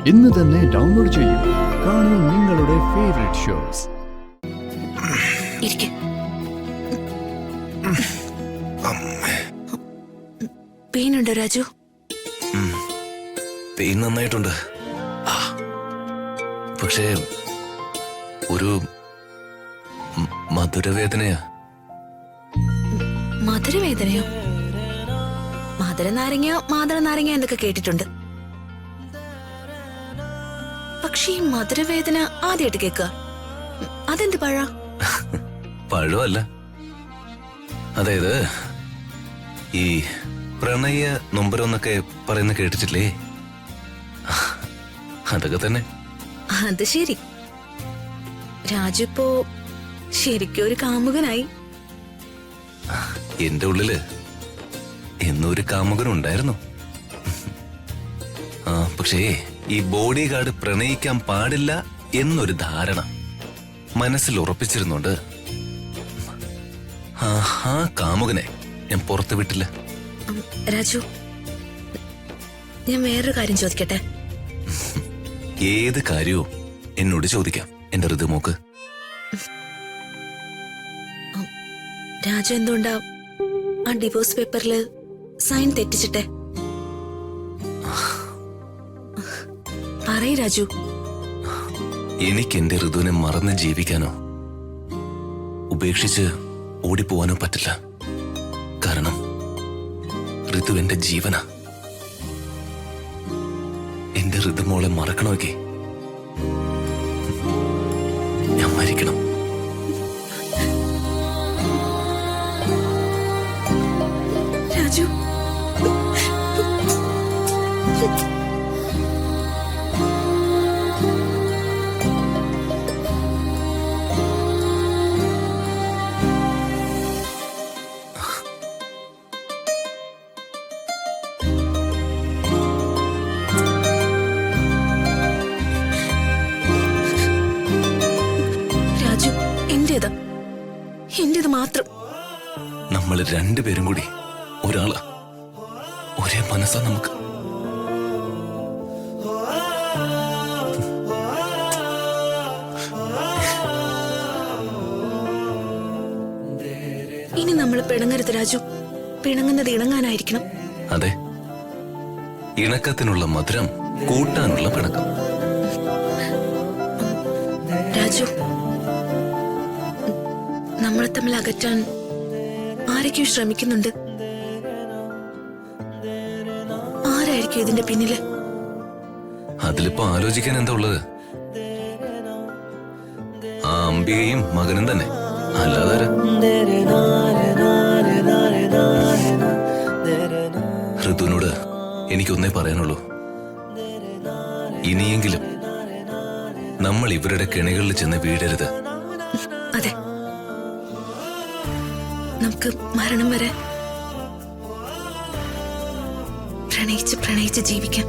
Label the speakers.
Speaker 1: ഇന്ന് തന്നെ ഡൗൺലോഡ് ചെയ്യൂ. കാണൂ നിങ്ങളുടെ ഫേവറേറ്റ് ഷോസ്.
Speaker 2: പെയിനുണ്ടോ രാജു?
Speaker 3: പെയിൻ നന്നായിട്ടുണ്ട്. പക്ഷേ ഒരു മധുരവേദനയാ.
Speaker 2: മധുരവേദനയോ? മാതള നാരങ്ങ എന്തൊക്കെ കേട്ടിട്ടുണ്ട്. പക്ഷേ ഈ മധുരവേദന ആദ്യമായിട്ട് കേൾക്കുക. അതെന്ത് പഴ?
Speaker 3: പഴമല്ല, അതായത് ഈ പ്രണയ നൊമ്പരമെന്നൊക്കെ പറയുന്ന കേട്ടിട്ടില്ലേ? അതൊക്കെ തന്നെ.
Speaker 2: അത് ശരി. രാജു ഇപ്പോ ശരിക്കും ഒരു കാമുകനായി.
Speaker 3: എന്റെ ഉള്ളില് എന്നൊരു കാമുകനുണ്ടായിരുന്നു. പക്ഷേ ഈ ബോഡി ഗാർഡ് പ്രണയിക്കാൻ പാടില്ല എന്നൊരു ധാരണ മനസ്സിൽ ഉറപ്പിച്ചിരുന്നുണ്ട്. ആ കാമുകനെ ഞാൻ പുറത്തു വിട്ടില്ല.
Speaker 2: രാജു, ഞാൻ വേറൊരു കാര്യം ചോദിക്കട്ടെ?
Speaker 3: ഏത് കാര്യവും എന്നോട് ചോദിക്കാം എന്റെ ഋതുമോക്ക്.
Speaker 2: രാജു എന്തുകൊണ്ടാ ആ ഡിവോഴ്സ് പേപ്പറിൽ സൈൻ തെറ്റിച്ചിട്ടെ? പറയ് രാജു.
Speaker 3: എനിക്ക് എന്റെ ഋതുവിനെ മറന്ന് ജീവിക്കാനോ ഉപേക്ഷിച്ച് ഓടിപ്പോവാനോ പറ്റില്ല. കാരണം ഋതു എന്റെ ജീവനാ. എന്റെ ഋതുമോളെ മറക്കണമെങ്കിൽ ഞാൻ മരിക്കണം.
Speaker 2: രാജു, എന്റേത് മാത്രം.
Speaker 3: നമ്മൾ രണ്ടുപേരും കൂടി ഒരാളാ, ഒരേ മനസ്സാ നമുക്ക്.
Speaker 2: ഇനി നമ്മൾ പിണങ്ങരുത് രാജു. പിണങ്ങുന്നത് ഇണങ്ങാനായിരിക്കണം.
Speaker 3: അതെ, ഇണക്കത്തിനുള്ള മധുരം കൂട്ടാനുള്ള പിണക്കം.
Speaker 2: രാജു, നമ്മളെ തമ്മിൽ അകറ്റാൻ ആരൊക്കെയോ ശ്രമിക്കുന്നുണ്ട്. ആരായിരിക്കും ഇതിന്റെ പിന്നില്?
Speaker 3: അതിലിപ്പോ ആലോചിക്കാൻ എന്താ ഉള്ളത്? ആ അംബികയും മകനും തന്നെ, അല്ലാതെ. ഋതുവിനോട് എനിക്കൊന്നേ പറയാനുള്ളൂ. ഇനിയെങ്കിലും നമ്മൾ ഇവരുടെ കെണികളിൽ ചെന്ന് വീഴരുത്.
Speaker 2: അതെ, നമുക്ക് മരണം വരെ പ്രണയിച്ച് ജീവിക്കാം.